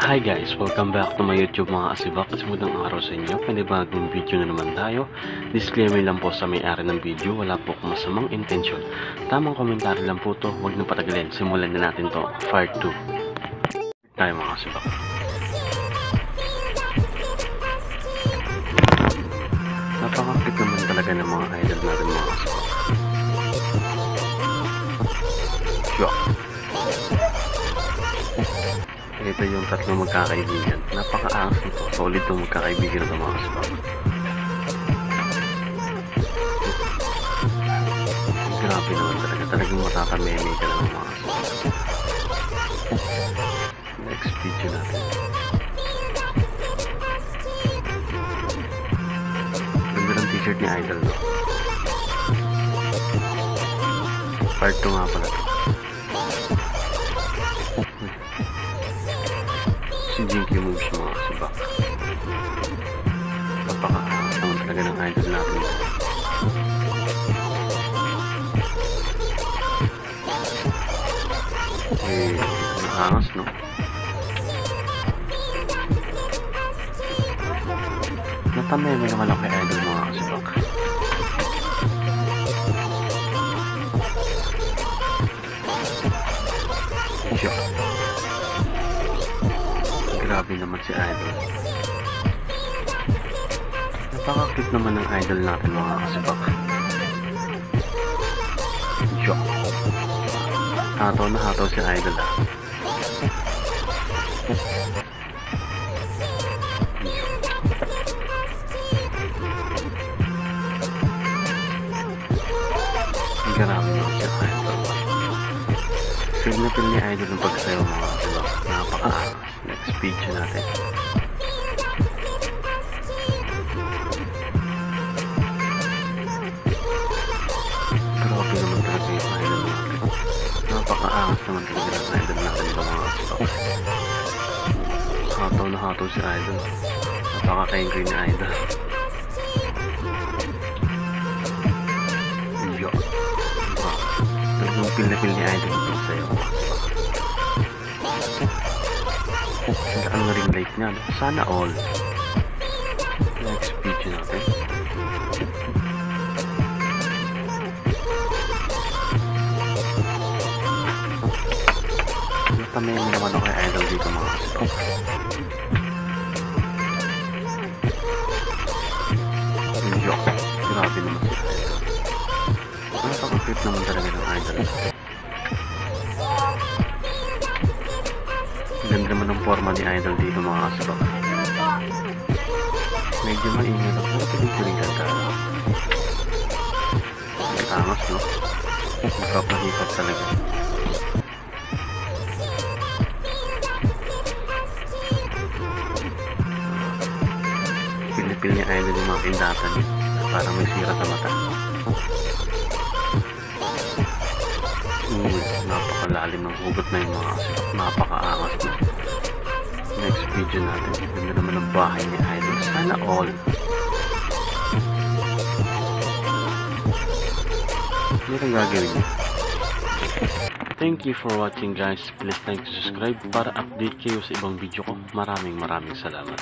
Hi guys! Welcome back to my YouTube mga asibak. Magandang araw sa inyo. Panibagong video na naman tayo. Disclaimer lang po sa may-ari ng video. Wala po akong masamang intensyon. Tamang komentary lang po to. Huwag na patagalin. Simulan na natin to. Part 2. Tayo mga asibak. Napakakit naman talaga ng mga idol natin mga asibak. Sure. Ito yung tatlong magkakaibigan. Napaka-angas nito. Solid itong magkakaibigan ng mga kasbak. Grabe naman talaga. Talagang matatameme ka ng mga kasbak. Next video natin. Ganda ng t-shirt ni Idol, no? Part 2 nga pala ito. Si Jinky moves mga kasibak. Napaka-angas naman talaga ng idol natin. Ang angas, no? Natamay mo naman ako kay idol mga kasibak. Sure. Grabe naman si Idol. Napaka-cute naman ng idol natin mga kasibak. Joke. Hataw na hataw si Idol ah. Grabe naman si Idol. Feel na feel ni Idol ng pagsayaw mga kasibak. Napaka-angas. Next video natin. Grabe naman talaga yung idol natin. Napaka-angas naman talaga yung idol natin ito mga kasibak. Hataw na hataw si Idol. Napaka-angry ni Idol. Yo. Talagang feel na feel ni Idol ito sa'yo mga kasibak. Saan na ring light niya, no? Sana all. Next video natin. Natamay mo naman ako kay Idol dito mga kasibak. Joke. Grabe naman si Idol. Napaka-cute naman talaga ng Idol. Ganda naman ng forma ni Idol dito mga kasibak. Medyo maingay lang. Pero piling-pilingan ka. May angas, no? Magpapahipap talaga. Pilipil ni Idol yung mga pindatan niya. Parang may sira sa mata. Napakalalim ng hugot na yung mga kasibak. Napaka-angas na. Next video natin. Ganda naman ang bahay ni Idol. Sana all. Ano ang gagawin niya? Thank you for watching guys. Please like to subscribe para update kayo sa ibang video ko. Maraming salamat.